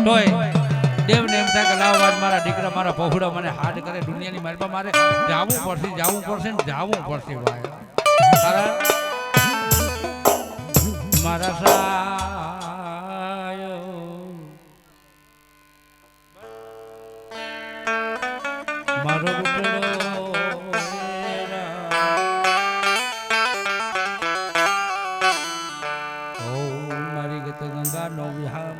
તોય દેવને એમ થાય કે લાવ મારા દીકરા મારા પહોળા મને હાડ કરે દુનિયાની માલપા મારે જાવું પડશે ને જાવું પડશે ભાઈ કારણ મારા સાયો મારો મારી ગત ગંગા નો વિહાર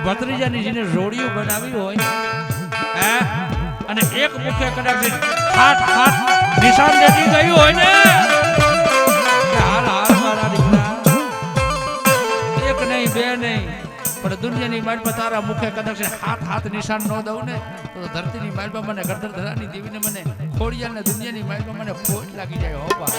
ભત્રીજાની જેને જોડીઓ બનાવી હોય હે અને એક મુખે કદાચ હાથ નિશાન દેતી ગયું હોય ને હાલ મારા દીકરા એક નહીં બે નહીં પણ દુનિયાની માલપા તારા મુખે કદાચ હાથ નિશાન ન દઉં ને તો ધરતીની માલપા મને ગરદર ધરાની દેવીને મને ખોડિયાને દુનિયાની માલપા મને ખોટ લાગી જાય હો બા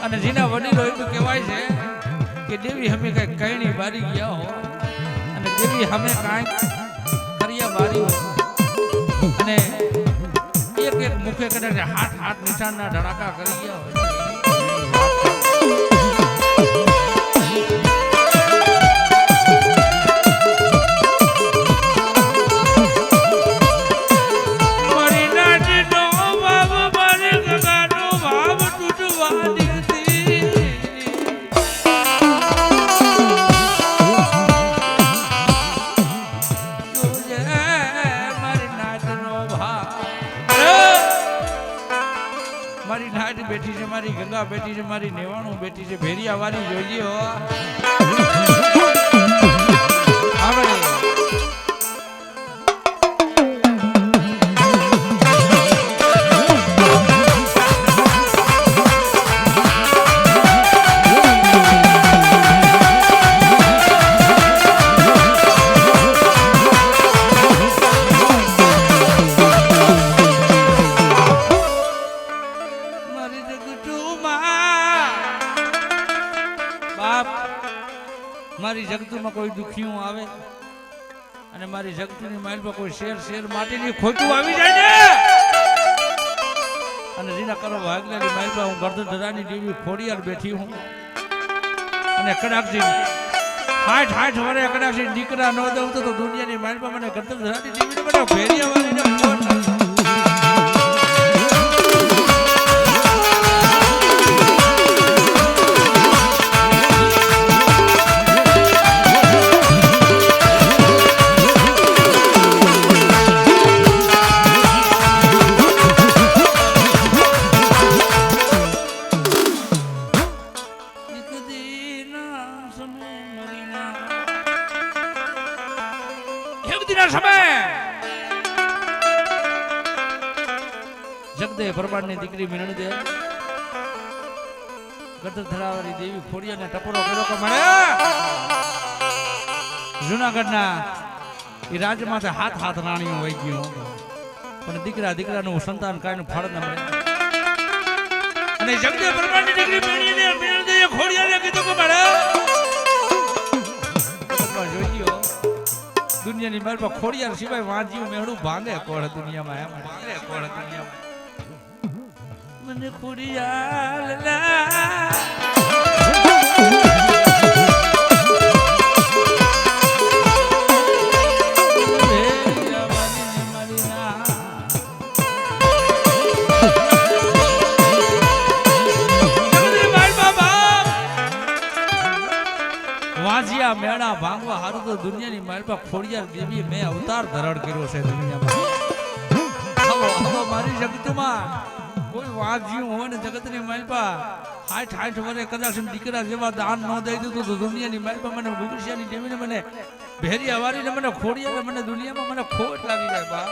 અને જેના વડીલો એટલું કહેવાય છે કે દેવી અમે કઈ કઈની બારી ગયા હો અને દેવી અમે કાંઈ કર્યા બારી હો અને એક મુખે કદાચ હાથ નિશાનના ધડાકા કરી ગયા હોય મારી નાટ બેઠી છે મારી ગંગા બેઠી છે મારી નેવાણું બેઠી છે ભેરિયા વાળી જોઈ હો આપણે મારી જગતુમાં કોઈ દુખિયું આવે અને મારી જગતુની માઇલ પર કોઈ શેર માટીની ખોટું આવી જાય ને અને જેના કરો ભાગલાની માઇલ પર હું ગરદન ધરાની દેવી ખોડિયાર બેઠી હું અને કડાકજી 60 વર્ષે કડાકજી દીકરા ન દઉં તો દુનિયાની માઇલ પર મને ગરદન ધરાની દેવીને મને ભેરિયા વાળીને ફોન જગદે પરમારની દીકરી મિલણ દે ગદર ધરાવાળી દેવી ખોડિયાને ટપરો કર્યો કે મળે જૂનાગઢના એ રાજ્યમાંથી હાથ રાણીઓ વહી ગયો પણ દીકરાનું સંતાન કાંઈ ફળ ન મળે અને જગદે પરમારની દીકરી મિલણ દે ખોડિયાને કીધું કે મળે જોઈ ગયો દુનિયાની માલમાં ખોડિયાર સિવાય વાંજીયું મેળું ભાંગે કોળ દુનિયામાં એમ ભાંગે કોળ દુનિયામાં મને ખોડિયાર હારું તો દુનિયાની માલપા ખોડિયાર દેવી મેં અવતાર ધારણ કર્યો છે દુનિયામાં આવો મારી જગતમાં કોઈ વાત જીવ હોય ને જગતની માલપા 60 વર્ષે કદાચ દીકરા જેવા દાન ન દઈ દીધું તો દુનિયાની માલપા મને ગુગુશિયાની દેવીને મને ભેરિયા વારીને મને ખોડિયાર મને દુનિયામાં મને ખોટ લાગી જાય બા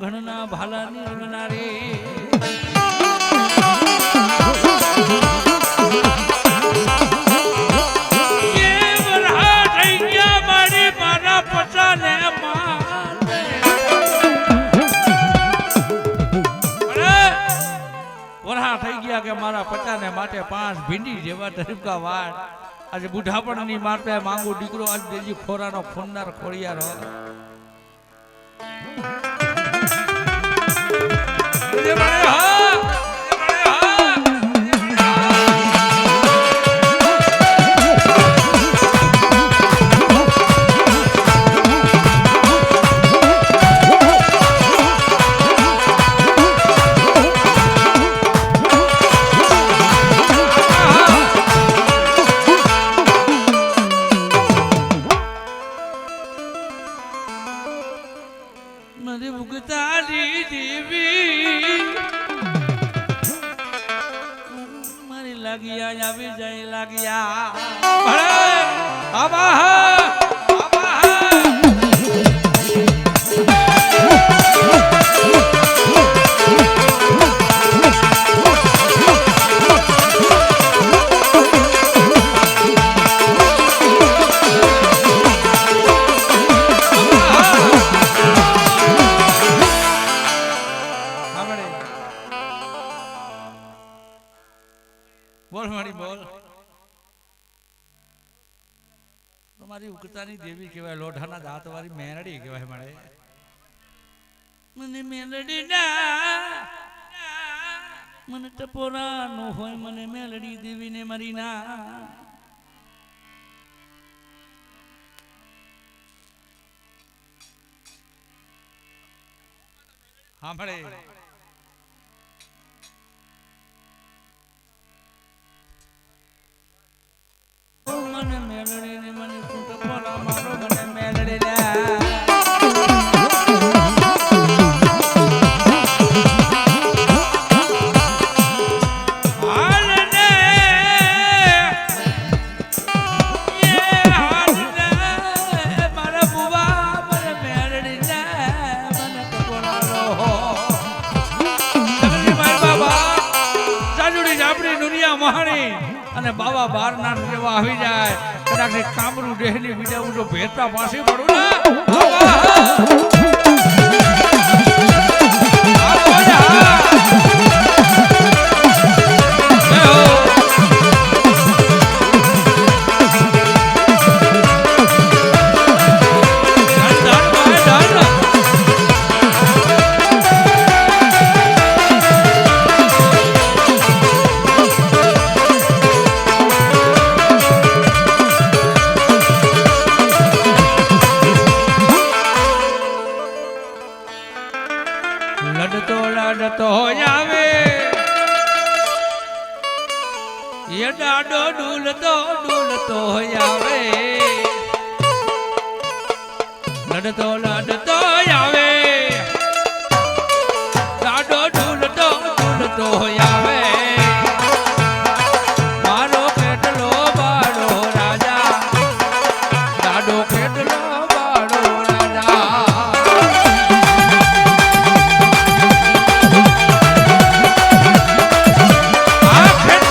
ઘણના ભાલાની રંગનારી મારી મારા પચાને વરહા થઈ ગયા કે મારા પચાને માટે 5 ભીંડી જેવા ટરકા વાળ આજે બુઢાપણની માટે માંગુ દીકરો આજ દેજી ખોરાનો ખૂનનાર ખોડિયાર હો મારી ભૂગતાલી દેવી મારી લાગિયા આવી જાય લાગિયા બોલ મારી બોલ તમારી ઉગતાની દેવી કહેવાય લોઢાના દાંત વાળી મેલડી કહેવાય મળે મને મેલડી ના મને ટપોરા નો હોય મને મેલડી દેવી ને મારી ના સાંભળે મને મેલડી ને મને ટપોરા મારો મને મેલડી ના અને બાબા બારના જેવા આવી જાય કદાચ કામરું દેહની બીજા હું જો ભેરતા પાસે પડું ને લડતો આવે એ ડાડો ડૂલતો આવે લડતો આવે ડાડો ડૂલતો આવે મારો કેટલો બાળો રાજા ડાડો કેટલો બાળો રાજા આ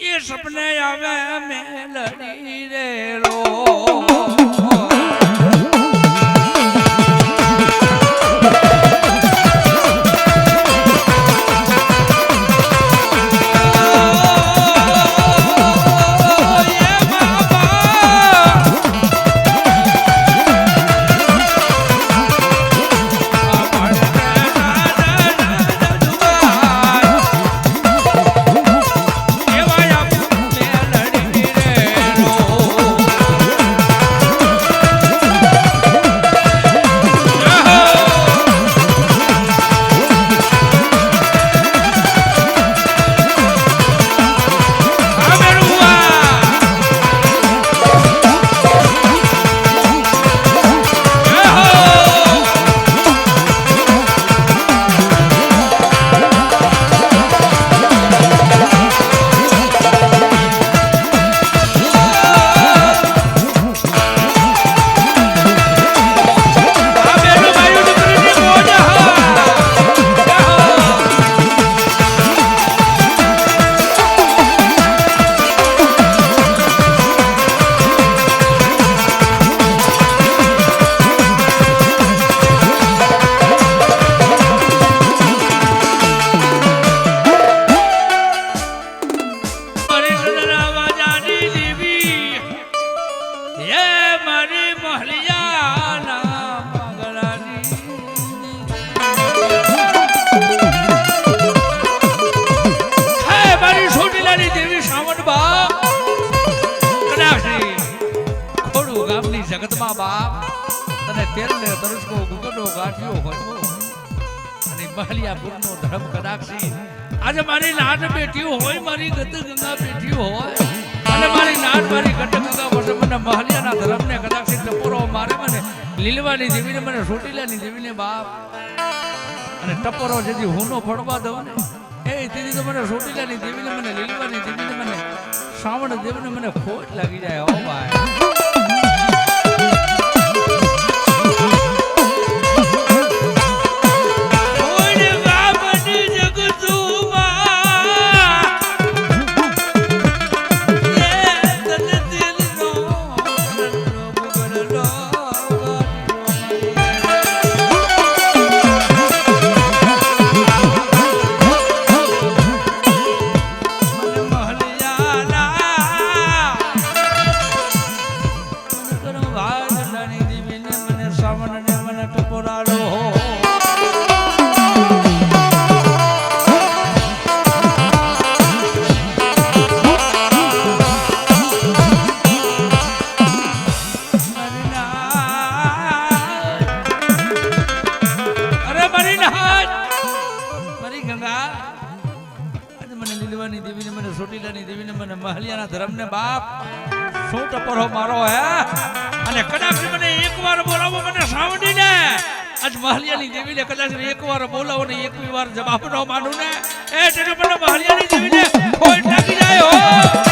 એ સપને આવે મેલડી રે રો જગતમાં બાપ તને તેલને તરસકો ગુગડો ગાંઠ્યો હોય અને મહલિયાપુરનો ધર્મ કદાક્ષી આજે મારી નાટ બેઠી હોય મારી ગત ગંગા બેઠી હોય અને મારી નાટ મારી ગત ગંગા વર્ષે મને મહલિયાના ધર્મને કદાક્ષી ટપોરો મારે મને લીલવાની દેવીને મને સોટીલાની દેવીને બાપ અને ટપોરો જેથી હું નો ફળવા દઉં ને એ તેથી તો મને સોટીલાની દેવીને મને લીલવાની દેવીને મને શ્રાવણ દેવીને મને ખોટ લાગી જાય હો ભાઈ મહલિયાના ધર્મને બાપ શું ટપરો મારો હે અને કદાચ મને એકવાર બોલાવો મને સાવડીને આજ મહલિયાની દેવીને કદાચ એકવાર બોલાવો ને એકવી વાર જવાબ ન માનું ને એ તેને મને મહલિયાની દેવીને ખોટ લાગી જાય હો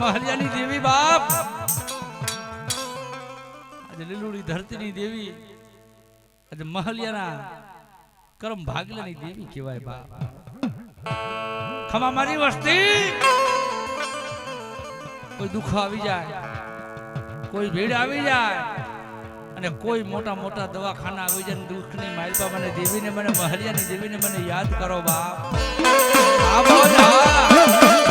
મહલિયાની દેવી બાપ આજે લીલુડી ધરતીની દેવી આજે મહલિયાના કરમ ભાગલાની દેવી કહેવાય બાપ ખમા મારી વસ્તી કોઈ દુઃખ આવી જાય કોઈ ભીડ આવી જાય અને કોઈ મોટા મોટા દવાખાના આવી જાય દુઃખની માલપા મને દેવીને મને મહલિયાની દેવીને મને યાદ કરો બાપ આ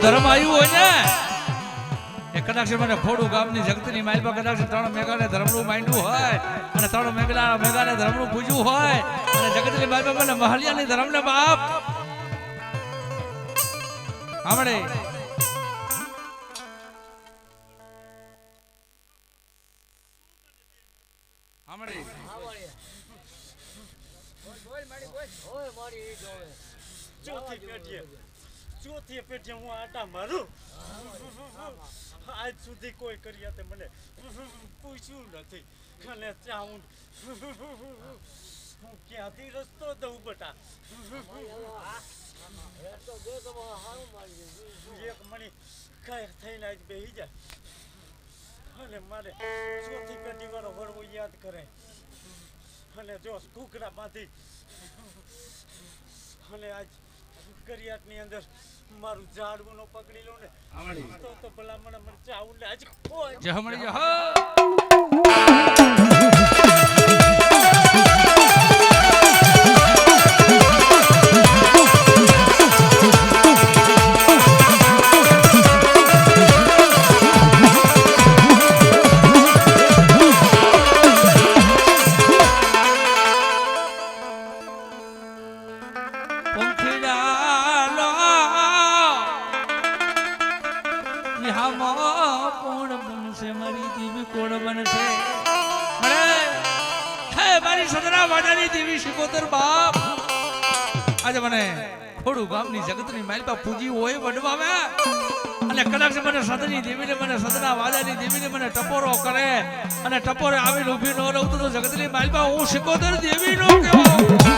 ધર્મ આવ્યું હોય ને એ કદાચ મને ખોડું ગામની જગતની માઇલ પર કદાચ 3 મેઘાને ધર્મનું માંડ્યું હોય અને 3 મેઘાને ધર્મનું પૂજ્યું હોય અને જગતની માઇલ પર મને મહલિયાની ધર્મને બાપ આપણે ચોથી પેઢી હું આટા મારું આજ સુધી કોઈ કર્યા તે મને પૂછ્યું નથી અને ચાહું હું ક્યાંથી રસ્તો દઉં બટા એક મણી કાંઈ થઈને આજ બેસી જાય અને મારે ચોથી પેઢી વાળો વળવો યાદ કરે અને જો ઘૂઘરા બાંધી અને આજ કરિયાટની અંદર મારું ઝાડવું નો પકડી લો ને તો ભલામણ મને ચાવું ને આજ જહમણી જહ આજે મને થોડું ગામની જગતની માઇલ પર પૂજી હોય વડવાવે અને કદાચ મને સદની દેવીને મને સદના વાજાની દેવીને મને ટપોરો કરે અને ટપોરે આવીને ઊભી ન રહું તો જગતની માઇલ પર હું શિકોતર દેવી નો કહેવાઉં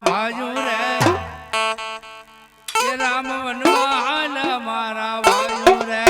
બાજુ રે કે રામ વનવાલ મારા બાજુ રે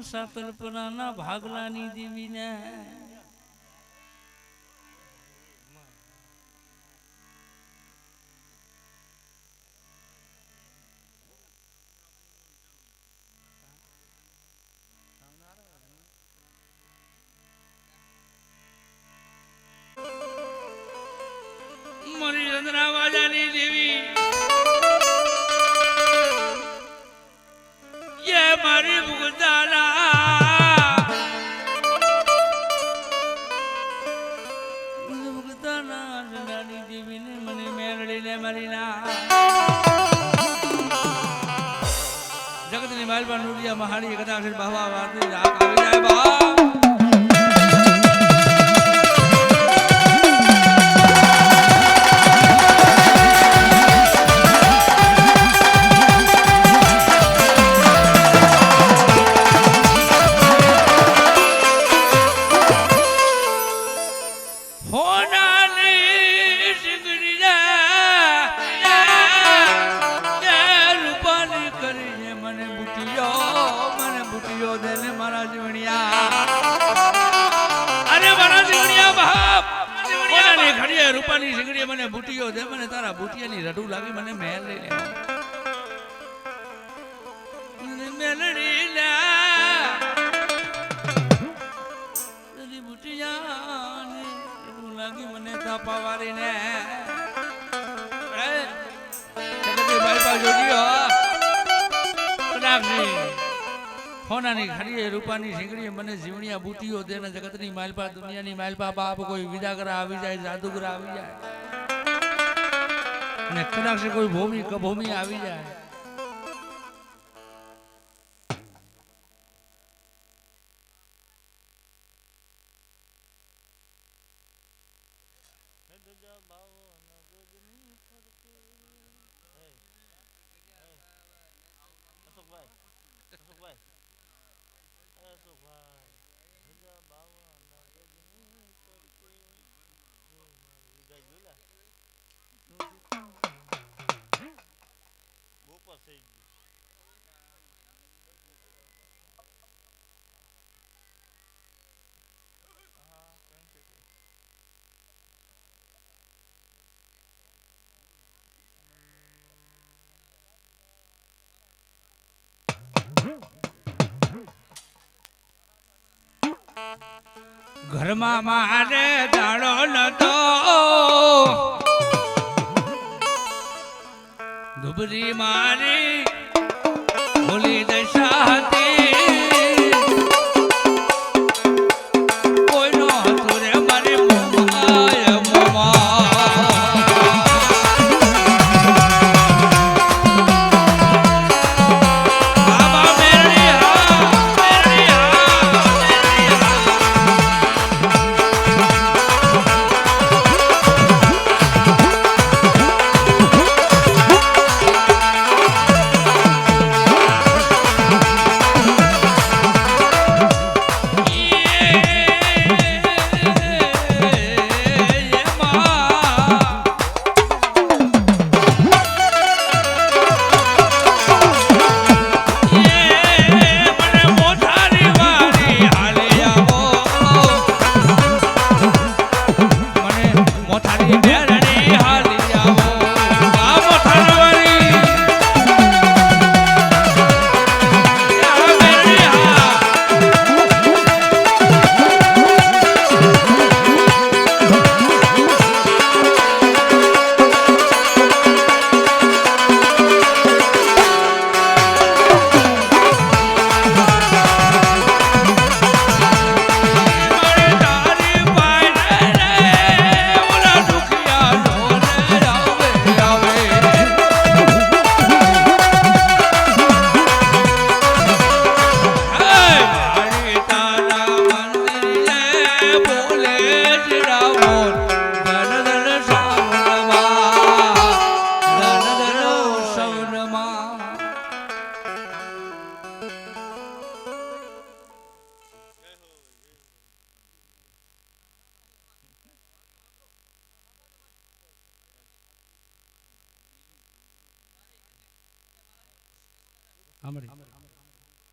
સાતલપરાના ભાગલાની દેવીને મારી ચંદ્રાવાજાની દેવી ये मारी भुगताना નાની દેવીને મને મેળડીને મારીના જગતની માલપા નુડિયા મહાડી કદાચ બાવા વાતી રાત આવી જાય બા રૂપાની સિંગડી મને બુટીઓ દે મને તારા બુટિયાની રડુ લાગી મને મેલ લઈ લે મેલડી લે બુટિયાની રડુ લાગી મને તાપા વારીને જગતી બાઈપા જોડિયો કદાક્ષી હોનાની ખડીએ રૂપાની સિંગડીએ મને જીવણિયા બુટીઓ દે ને જગતની માલપા દુનિયાની માલપા બાપ કોઈ વિદાગરા આવી જાય જાદુગરા આવી જાય અને કદાચ કોઈ ભૂમિ કભૂમિ આવી જાય ઘરમાં મારે દાડો નતો ધુબરી મારી ભૂલી દશા હતી કોઈનો હતું રે મારી મોમાય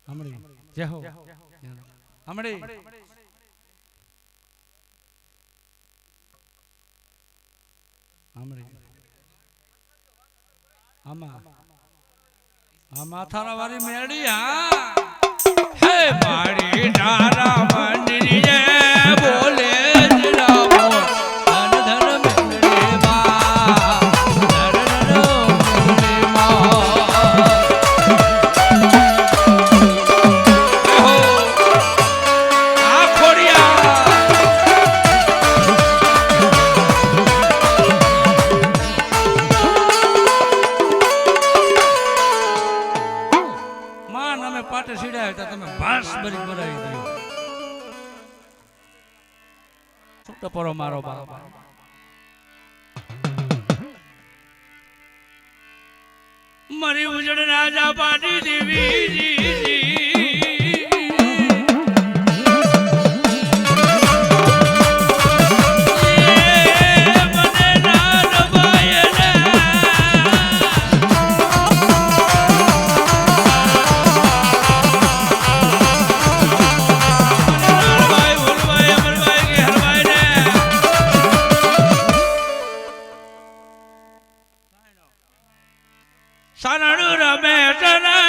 હમણી જય હો હમણી હમણી આમાં થારા વાળી મેળી હા હે મારી તારા મંદિરે બોલે જલાવો ધન ધન મેળે બા ધન ધન મેળે પાટે સીડાય તમે ભાસ બરી બનાવી દો છૂટો પરો મારો બાપ મારી ઉજળ રાજા પાટી દેવી સાનડુ રમે તના